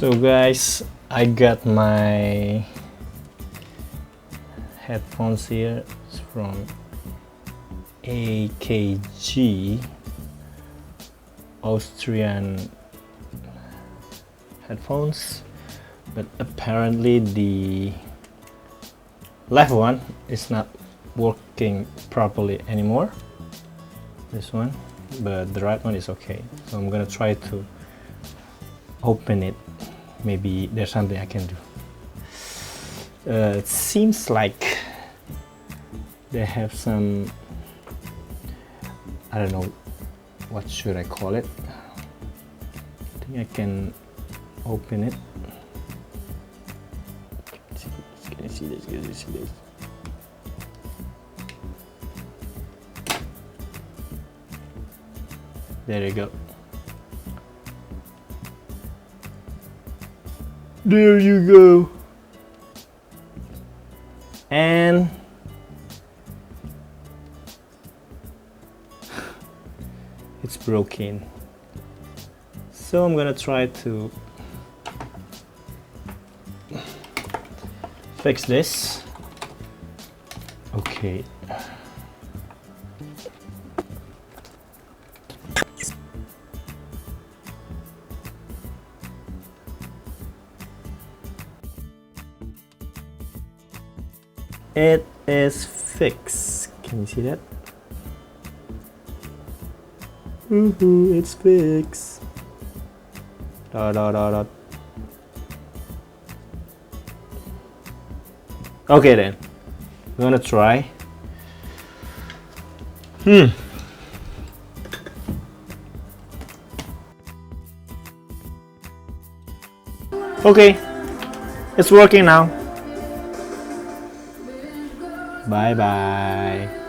So guys, I got my headphones here. It's from AKG Austrian headphones, but apparently the left one is not working properly anymore, this one, but the right one is okay. So I'm gonna try to open it. Maybe there's something I can do. It seems like they have some, I don't know, what should I call it? I think I can open it. Can you see this? Can you see this? There you go. There you go. And it's broken. So I'm gonna try to fix this. Okay. It is fixed. Can you see that? Woohoo, it's fixed. Dot dot dot dot. Okay then. I'm gonna try. Okay. It's working now. Bye bye.